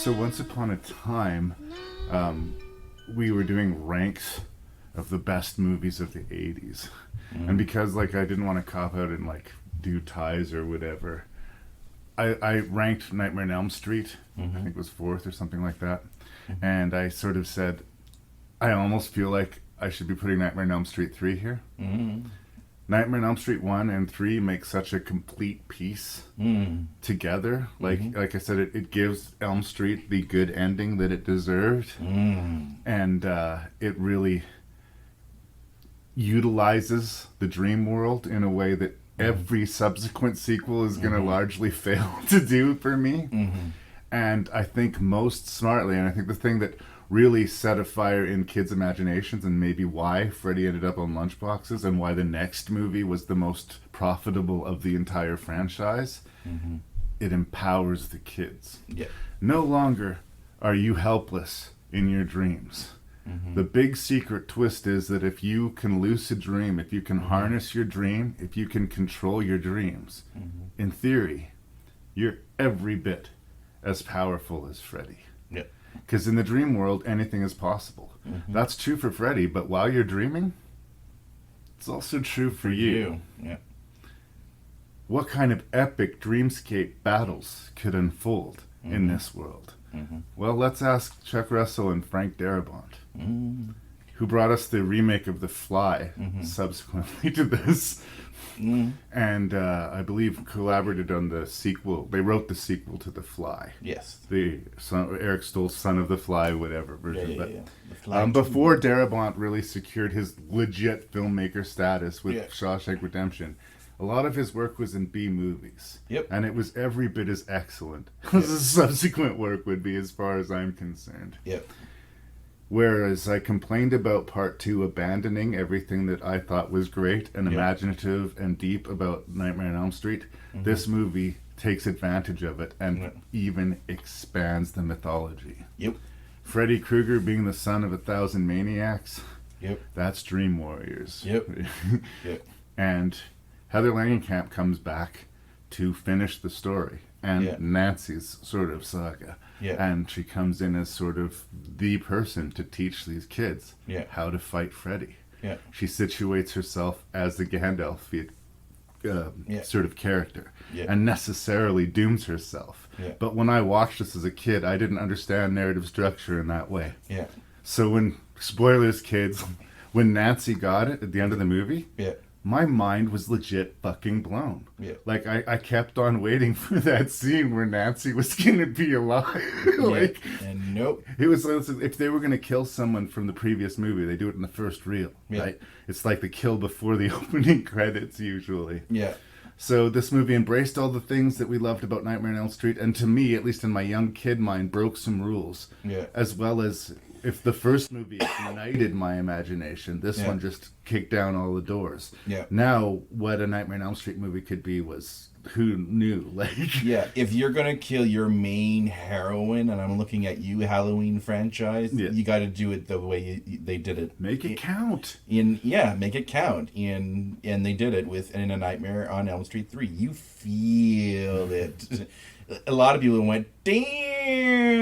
So once upon a time, we were doing ranks of the best movies of the 80s. And because like I didn't want to cop out and like do ties or whatever, I ranked Nightmare on Elm Street. I think it was fourth or something like that. And I sort of said, I almost feel like I should be putting Nightmare on Elm Street 3 here. Nightmare on Elm Street 1 and 3 make such a complete piece together. Like I said, it gives Elm Street the good ending that it deserved. And it really utilizes the dream world in a way that every subsequent sequel is going to largely fail to do for me. And I think most smartly, and I think the thing that really set a fire in kids' imaginations and maybe why Freddy ended up on lunchboxes and why the next movie was the most profitable of the entire franchise, it empowers the kids. No longer are you helpless in your dreams. The big secret twist is that if you can lucid dream, if you can harness your dream, if you can control your dreams, in theory, you're every bit as powerful as Freddy. Because in the dream world, anything is possible. That's true for Freddy, but while you're dreaming, it's also true for you. What kind of epic dreamscape battles could unfold in this world? Well, let's ask Chuck Russell and Frank Darabont, who brought us the remake of The Fly subsequently to this. And I believe collaborated on the sequel. They wrote the sequel to The Fly. The Eric Stoll's Son of the Fly, whatever version. Before Darabont really secured his legit filmmaker status with Shawshank Redemption, a lot of his work was in B movies. And it was every bit as excellent as the subsequent work would be, as far as I'm concerned. Whereas I complained about part 2 abandoning everything that I thought was great and imaginative and deep about Nightmare on Elm Street, this movie takes advantage of it and even expands the mythology. Freddy Krueger being the son of 1,000 maniacs, that's Dream Warriors. And Heather Langenkamp comes back to finish the story and Nancy's sort of saga. And she comes in as sort of the person to teach these kids how to fight Freddy. She situates herself as the Gandalf sort of character and necessarily dooms herself. But when I watched this as a kid, I didn't understand narrative structure in that way. So when, spoilers kids, when Nancy got it at the end of the movie, my mind was legit fucking blown. Like, I kept on waiting for that scene where Nancy was going to be alive. And nope. It was if they were going to kill someone from the previous movie, they do it in the first reel, right? It's like the kill before the opening credits, usually. So this movie embraced all the things that we loved about Nightmare on Elm Street, and to me, at least in my young kid mind, broke some rules. As well as, if the first movie ignited my imagination, this one just kicked down all the doors. Now, what a Nightmare on Elm Street movie could be was, who knew? If you're gonna kill your main heroine, and I'm looking at you, Halloween franchise, you got to do it the way they did it. Make it count. Make it count. And they did it in A Nightmare on Elm Street 3. You feel it. A lot of people went, damn.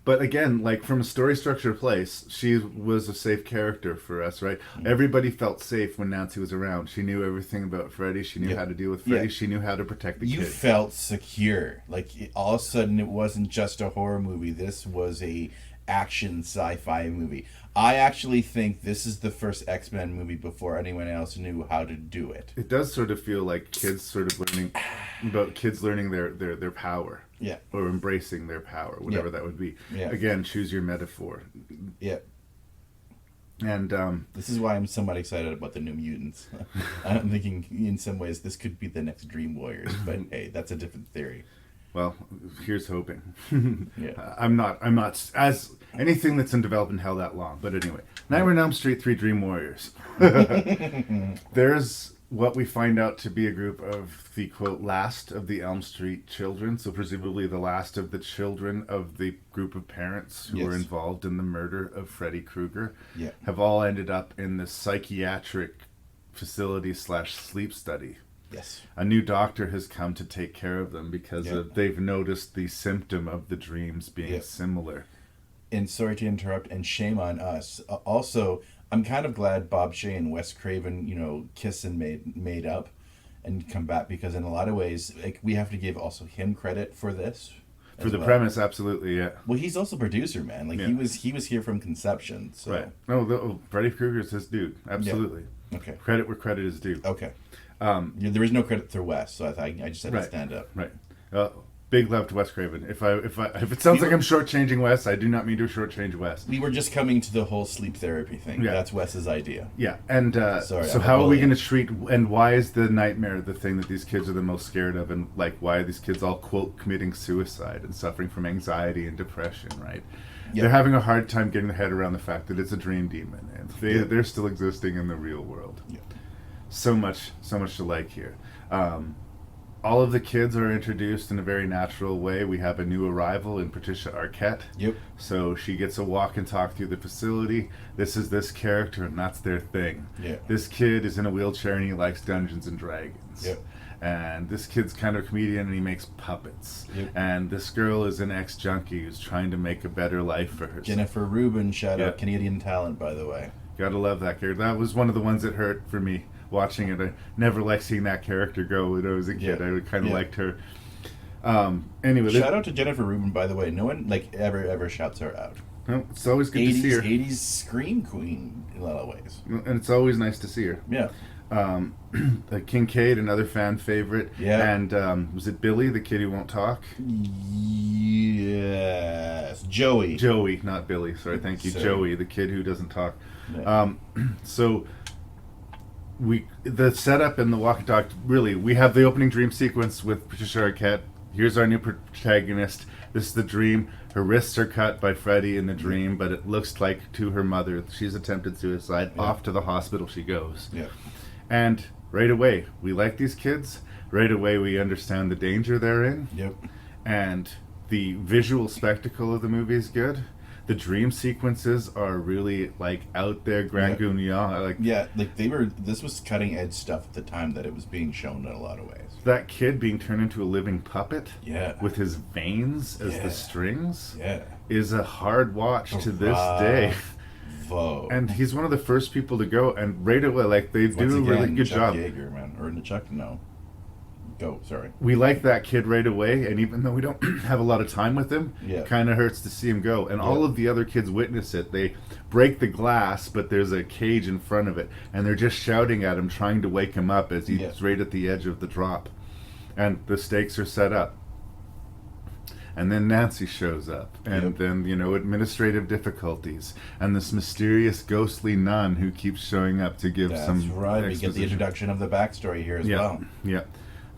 But again, like from a story structure place, she was a safe character for us, right? Everybody felt safe when Nancy was around. She knew everything about Freddy. She knew how to deal with Freddy. She knew how to protect the kid. You felt secure. Like all of a sudden, it wasn't just a horror movie. This was a action sci-fi movie. I actually think this is the first X-Men movie before anyone else knew how to do it. It does sort of feel like kids sort of learning about kids learning their power. Or embracing their power, whatever that would be. Again, choose your metaphor. And this is why I'm somewhat excited about the New Mutants. I'm thinking in some ways this could be the next Dream Warriors, but hey, that's a different theory. Well, here's hoping. I'm not as anything that's in development held that long. But anyway, Nightmare on Elm Street 3 Dream Warriors. There's what we find out to be a group of the, quote, last of the Elm Street children, so presumably the last of the children of the group of parents who were involved in the murder of Freddy Krueger, have all ended up in this psychiatric facility / sleep study Yes. A new doctor has come to take care of them because Yep. they've noticed the symptom of the dreams being Yep. similar. And sorry to interrupt, and shame on us. Also, I'm kind of glad Bob Shaye and Wes Craven, kiss and made up and come back, because in a lot of ways, like, we have to give also him credit for this. For the well. premise, absolutely, yeah. Well, he's also producer, man. Like, Yeah. he was here from conception. So. Right. No, Freddy Krueger's his dude. Absolutely. Yeah. Okay. Credit where credit is due. Okay. There is no credit for Wes, so I just had to Right. stand up. Right. Big love to Wes Craven. If it sounds like I'm shortchanging Wes, I do not mean to shortchange Wes. We were just coming to the whole sleep therapy thing. Yeah. That's Wes's idea. Yeah, and Sorry, so I'm how are we bullying. going to treat, and why is the nightmare the thing that these kids are the most scared of, and like why are these kids all, quote, committing suicide and suffering from anxiety and depression, right? Yeah. They're having a hard time getting their head around the fact that it's a dream demon, and Yeah. they're still existing in the real world. Yeah. So much to like here. All of the kids are introduced in a very natural way. We have a new arrival in Patricia Arquette. Yep. So she gets a walk and talk through the facility. This is this character, and that's their thing. Yeah. This kid is in a wheelchair, and he likes Dungeons and Dragons. Yep. And this kid's kind of a comedian, and he makes puppets. Yep. And this girl is an ex-junkie who's trying to make a better life for herself. Jennifer Rubin, shout Yeah. out, Canadian talent, by the way. Gotta love that character. That was one of the ones that hurt for me watching it. I never liked seeing that character go when I was a kid. Yeah. I kind of Yeah. liked her. Anyway, Shout out to Jennifer Rubin, by the way. No one ever shouts her out. no, it's always good to see her. 80s scream queen in a lot of ways. And it's always nice to see her. Yeah. Kincaid, another fan favorite. Yeah. And was it Billy, the kid who won't talk? Yes. Joey. Joey, not Billy. Sorry, thank you. Sorry. Joey, the kid who doesn't talk. Yeah. So the setup and the walk and talk, really, we have the opening dream sequence with Patricia Arquette. Here's our new protagonist. This is the dream. Her wrists are cut by Freddy in the dream, but it looks like to her mother. She's attempted suicide. Yeah. Off to the hospital she goes. Yeah. And right away, we like these kids. Right away, we understand the danger they're in. Yep. And the visual spectacle of the movie is good. The dream sequences are really like out there, Grand Guignol. Like Yeah, like this was cutting edge stuff at the time that it was being shown in a lot of ways. that kid being turned into a living puppet Yeah. with his veins as Yeah. the strings Yeah. is a hard watch to this day. Bravo. And he's one of the first people to go, and right away, like they Once do a really again, good Chuck job. Yeager, man. Or Chuck, no. Go, sorry. We like that kid right away, and even though we don't have a lot of time with him, Yeah. it kind of hurts to see him go. And all Yeah. of the other kids witness it. They break the glass, but there's a cage in front of it, and they're just shouting at him, trying to wake him up as he's Yeah. right at the edge of the drop. And the stakes are set up. And then Nancy shows up, and Yep. then, administrative difficulties, and this mysterious ghostly nun who keeps showing up to give That's some right. We get the exposition. introduction of the backstory here as well. Yeah.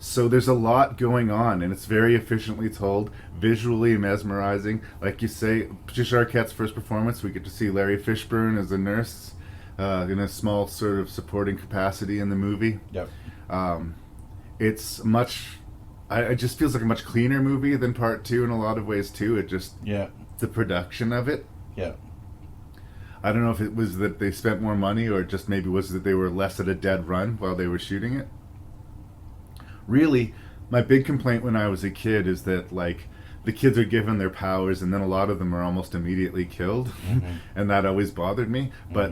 So there's a lot going on, and it's very efficiently told, visually mesmerizing. Like you say, Patricia Arquette's first performance, we get to see Larry Fishburne as a nurse in a small sort of supporting capacity in the movie. Yep. It's much... it just feels like a much cleaner movie than Part 2 in a lot of ways, too. It just... Yeah. The production of it. Yeah. I don't know if it was that they spent more money or just maybe was that they were less at a dead run while they were shooting it. Really, my big complaint when I was a kid is that, like, the kids are given their powers and then a lot of them are almost immediately killed. Mm-hmm. And that always bothered me. But,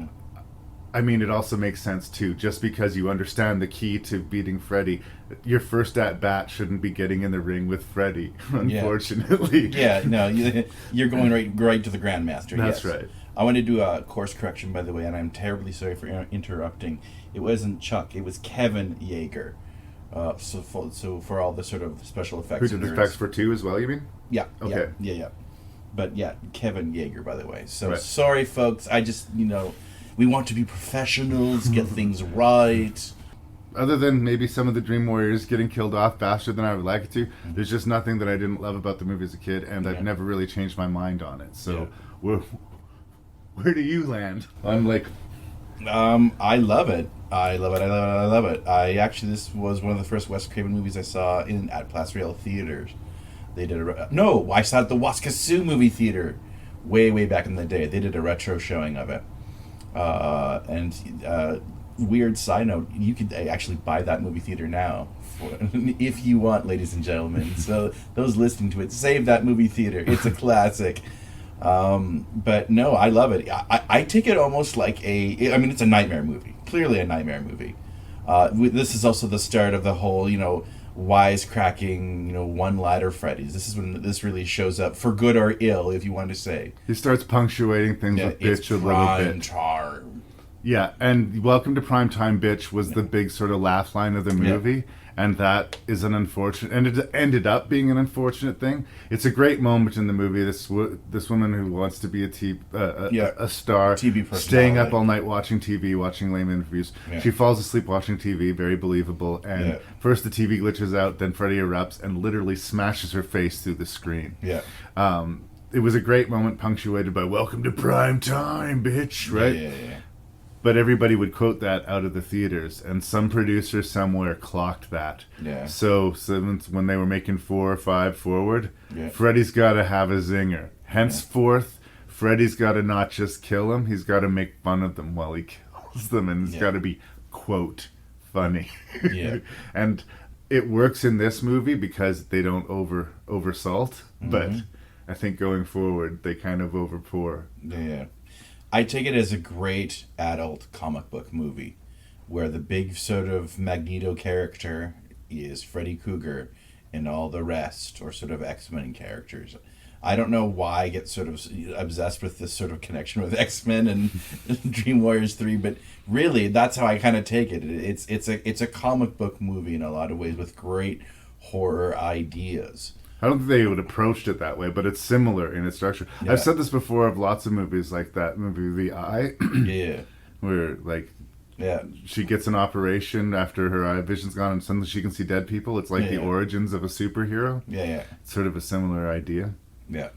I mean, it also makes sense, too. Just because you understand the key to beating Freddy, your first at-bat shouldn't be getting in the ring with Freddy, unfortunately. Yeah, no, you're going right to the Grandmaster. That's yes. right. I want to do a course correction, by the way, and I'm terribly sorry for interrupting. It wasn't Chuck, it was Kevin Yeager. So for all the sort of special effects. Who did the nerds. effects for 2 as well, you mean? Yeah. Okay. Yeah. But yeah, Kevin Yeager, by the way. So Right. sorry, folks. I just, we want to be professionals, get things right. Other than maybe some of the Dream Warriors getting killed off faster than I would like it to, there's just nothing that I didn't love about the movie as a kid, and I've never really changed my mind on it. So, where do you land? I'm like, I love it. I love it. This was one of the first Wes Craven movies I saw at Place Real Theaters. They did I saw it at the Waskasoo movie theater way back in the day. They did a retro showing of it. And weird side note, you could actually buy that movie theater now if you want, ladies and gentlemen. So those listening to it, save that movie theater. It's a classic. But no, I love it. I take it almost like I mean, it's a nightmare movie. Clearly a nightmare movie. This is also the start of the whole, wisecracking, one-liner Freddy's. This is when this really shows up, for good or ill, if you want to say. He starts punctuating things with bitch a little bit. Time. Yeah, and Welcome to Primetime, Bitch was the big sort of laugh line of the movie, and that is an unfortunate, and it ended up being an unfortunate thing. It's a great moment in the movie. This woman who wants to be a star, TV personality, staying up all night watching TV, watching lame interviews. Yeah. She falls asleep watching TV, very believable, and first the TV glitches out, then Freddy erupts and literally smashes her face through the screen. Yeah. It was a great moment punctuated by "Welcome to Primetime, Bitch," right? Yeah. But everybody would quote that out of the theaters, and some producer somewhere clocked that. Yeah. So when they were making 4 or 5 forward, Freddy's got to have a zinger. Henceforth, Freddy's got to not just kill them, he's got to make fun of them while he kills them, and it's got to be, quote, funny. Yeah. And it works in this movie because they don't oversalt, but I think going forward, they kind of overpour. Yeah. I take it as a great adult comic book movie where the big sort of Magneto character is Freddy Krueger and all the rest are sort of X-Men characters. I don't know why I get sort of obsessed with this sort of connection with X-Men and Dream Warriors 3, but really that's how I kind of take it. It's a comic book movie in a lot of ways with great horror ideas. I don't think they would have approached it that way, but it's similar in its structure. Yeah. I've said this before of lots of movies like that movie, The Eye. Yeah. Where, she gets an operation after her eye vision's gone and suddenly she can see dead people. It's like the origins of a superhero. Yeah. It's sort of a similar idea. Yeah.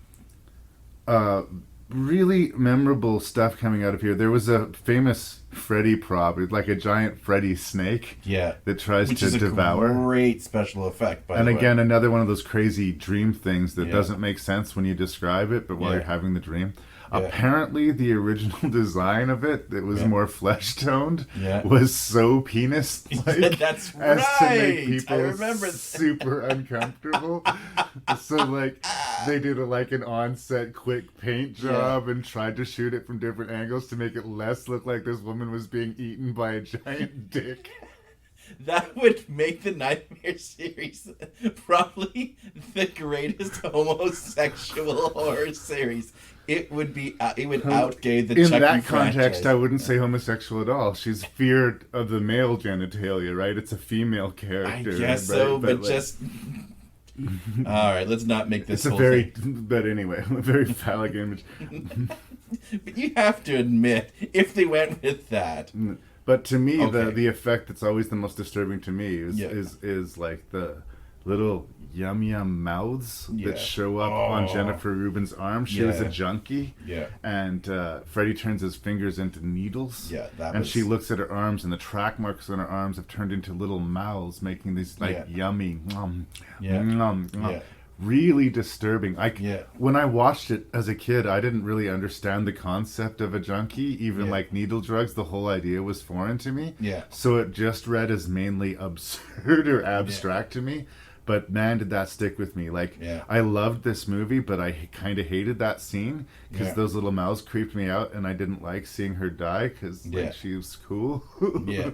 Really memorable stuff coming out of here. There was a famous Freddy prop, like a giant Freddy snake. Yeah. That tries Which to is devour. A great special effect, by the way. And again, another one of those crazy dream things that doesn't make sense when you describe it, but while you're having the dream. Apparently, the original design of it, that was more flesh-toned, was so penis-like That's as right. to make people I remember super uncomfortable. So, they did an on-set quick paint job and tried to shoot it from different angles to make it less look like this woman was being eaten by a giant dick. That would make the Nightmare series probably the greatest homosexual horror series. It would be. It would outgay the. In Chucky that franchise. context, I wouldn't say homosexual at all. She's feared of the male genitalia, right? It's a female character. I guess right? so, but just. All right, let's not make this. It's but anyway, a very phallic image. But you have to admit, if they went with that. But to me, the effect that's always the most disturbing to me is like the little yum mouths that show up on Jennifer Rubin's arm. She was a junkie. Yeah. And Freddy turns his fingers into needles. Yeah, and she looks at her arms, and the track marks on her arms have turned into little mouths, making these yummy really disturbing. When I watched it as a kid, I didn't really understand the concept of a junkie, even like needle drugs. The whole idea was foreign to me. Yeah. So it just read as mainly absurd or abstract to me. But man, did that stick with me. I loved this movie, but I kind of hated that scene because those little mouths creeped me out, and I didn't like seeing her die because she was cool. Yeah.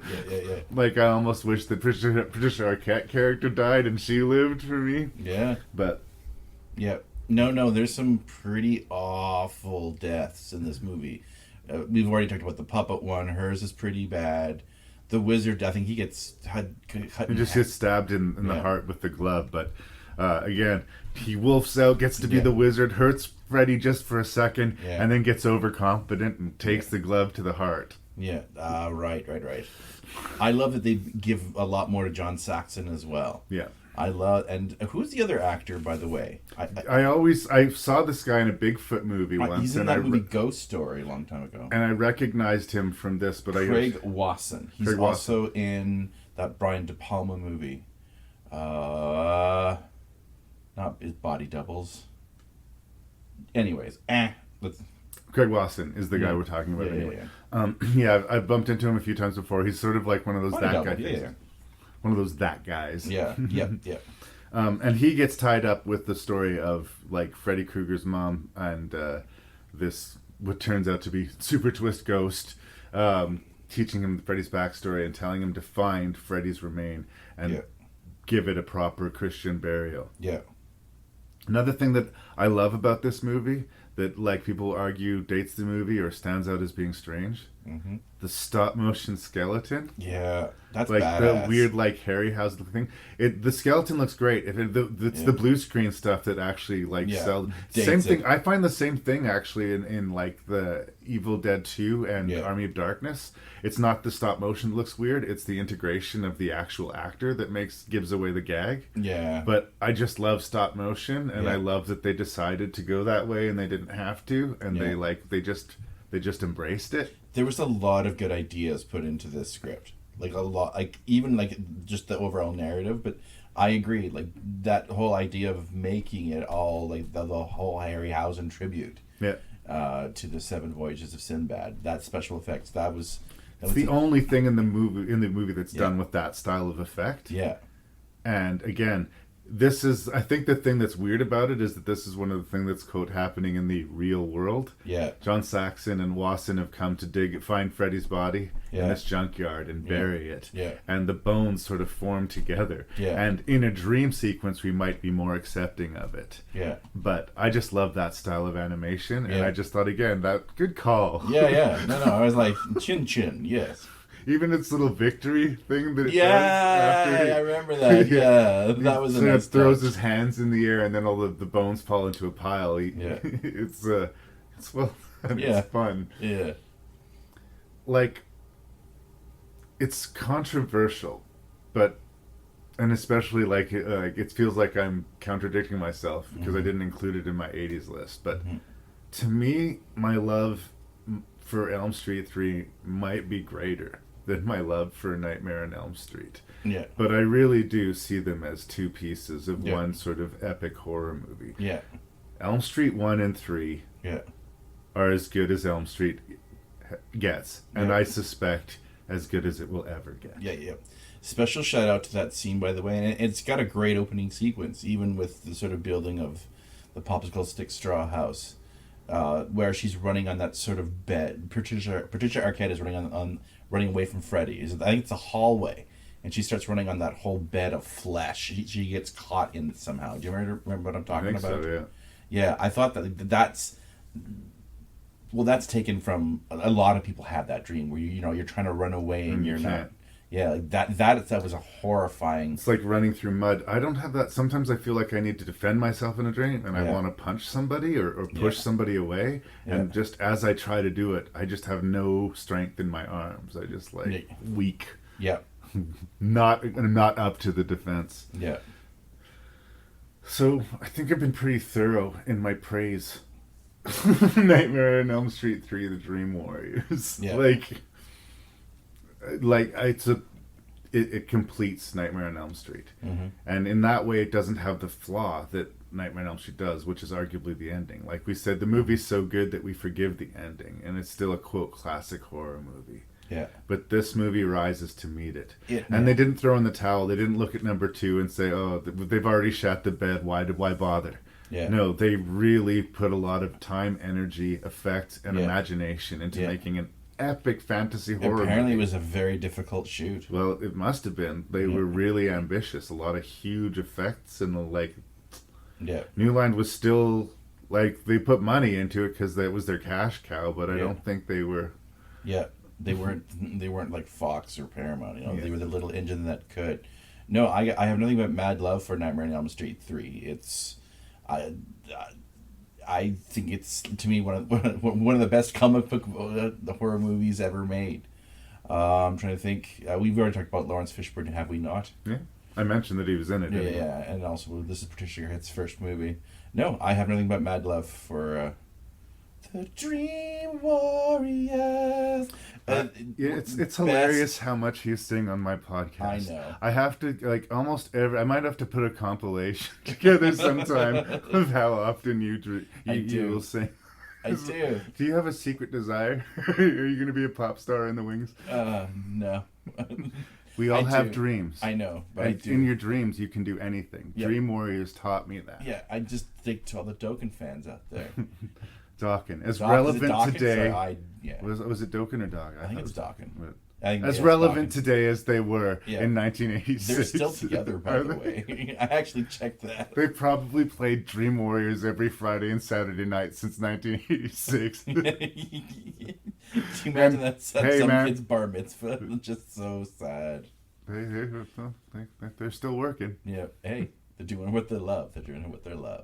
I almost wish the Patricia Arquette character died and she lived for me. Yeah. But no, there's some pretty awful deaths in this movie. We've already talked about the puppet one. Hers is pretty bad. The wizard, I think he gets cut. He just gets stabbed in the heart with the glove. But again, he wolfs out, gets to be the wizard, hurts Freddy just for a second, and then gets overconfident and takes the glove to the heart. Yeah, right. I love that they give a lot more to John Saxon as well. Yeah. And who's the other actor, by the way? I saw this guy in a Bigfoot movie once. He's in that movie Ghost Story a long time ago. And I recognized him from this, but Craig Wasson. He's also in that Brian De Palma movie. Not his Body Doubles. Anyways, Craig Wasson is the guy we're talking about anyway. I've bumped into him a few times before. He's sort of like one of those one of those that guys. Yeah. And he gets tied up with the story of like Freddy Krueger's mom and this what turns out to be super twist ghost, teaching him Freddy's backstory and telling him to find Freddy's remain and give it a proper Christian burial. Yeah. Another thing that I love about this movie that like people argue dates the movie or stands out as being strange, the stop motion skeleton. Yeah, that's like badass. The weird like Harryhausen thing. The skeleton looks great. It's the blue screen stuff that actually like sells. Same thing. I find the same thing actually in like the Evil Dead 2 and Army of Darkness. It's not the stop motion that looks weird. It's the integration of the actual actor that gives away the gag. Yeah. But I just love stop motion, and I love that they decided to go that way and they didn't have to, and they just embraced it. There was a lot of good ideas put into this script. Like a lot, like even like just the overall narrative. But I agree, like that whole idea of making it all like the whole Harryhausen tribute. Yeah. To the 7 Voyages of Sinbad. That special effects. That was the only thing in the movie that's done with that style of effect. Yeah. And again, this is, I think the thing that's weird about it is that this is one of the things that's quote happening in the real world. Yeah. John Saxon and Wasson have come to find Freddy's body in this junkyard and bury it. Yeah. And the bones sort of form together. Yeah. And in a dream sequence, we might be more accepting of it. Yeah. But I just love that style of animation, and I just thought, again, that good call. Yeah. No, I was like, chin, yes. Even its little victory thing that it does after I remember that. That was a nice touch. Throws his hands in the air and then all the bones fall into a pile. It's well done. It's fun. Yeah. Like, it's controversial, and especially like it feels like I'm contradicting myself because I didn't include it in my 80s list. But to me, my love for Elm Street 3 might be greater than my love for Nightmare on Elm Street. Yeah. But I really do see them as two pieces of one sort of epic horror movie. Yeah. Elm Street 1 and 3 are as good as Elm Street gets. And I suspect as good as it will ever get. Yeah. Special shout out to that scene, by the way. And it's got a great opening sequence, even with the sort of building of the popsicle stick straw house. Where she's running on that sort of bed. Patricia Arquette is running away from Freddy. I think it's a hallway, and she starts running on that whole bed of flesh. She gets caught in it somehow. Do you remember what I'm talking about? So, yeah. I thought that's taken from a lot of people have that dream where you're trying to run away and you're not. Yeah, like that was a horrifying... It's like running through mud. I don't have that. Sometimes I feel like I need to defend myself in a dream, and I want to punch somebody or push somebody away. And just as I try to do it, I just have no strength in my arms. I just weak. Yeah. not up to the defense. Yeah. So I think I've been pretty thorough in my praise. Nightmare on Elm Street 3, The Dream Warriors. Yeah. It completes Nightmare on Elm Street, and in that way it doesn't have the flaw that Nightmare on Elm Street does, which is arguably the ending. Like we said, the movie's so good that we forgive the ending, and it's still a quote classic horror movie. Yeah. But this movie rises to meet it. And they didn't throw in the towel. They didn't look at number 2 and say, "Oh, they've already shat the bed. Why bother?" Yeah. No, they really put a lot of time, energy, effect, and imagination into making an epic fantasy horror Apparently movie. It was a very difficult shoot. Well, it must have been. They were really ambitious. A lot of huge effects, and New Line was still they put money into it because that was their cash cow. But I don't think they were. Yeah, they weren't like Fox or Paramount. They were the little engine that could. No, I have nothing but mad love for Nightmare on Elm Street 3. It's I think it's, to me, one of the best comic book horror movies ever made. I'm trying to think. We've already talked about Lawrence Fishburne, have we not? Yeah, I mentioned that he was in it. Yeah, and also this is Patricia Arquette's first movie. No, I have nothing but mad love for the Dream Warriors. It's hilarious how much you sing on my podcast. I know. I have to I might have to put a compilation together sometime of how often you will sing. I do. Do you have a secret desire? Are you going to be a pop star in the wings? No. We all I have do. dreams. I know, but I And do. in your dreams, you can do anything. Yep. Dream Warriors taught me that. Yeah, I just think to all the Dokken fans out there. Dokken. As Dokken- relevant is it Dokken? today. Sorry, yeah. Was it Dokken or Dog? I think thought it's it was Dokken. but- I think As it's relevant Dokken. today as they were Yeah. in 1986. They're still together, by Are the they? way. I actually checked that. They probably played Dream Warriors every Friday and Saturday night since 1986. Can you imagine that some man. kid's bar mitzvah? Just so sad. They're still working. Yeah. Hey, they're doing it with their love. They're doing it with their love.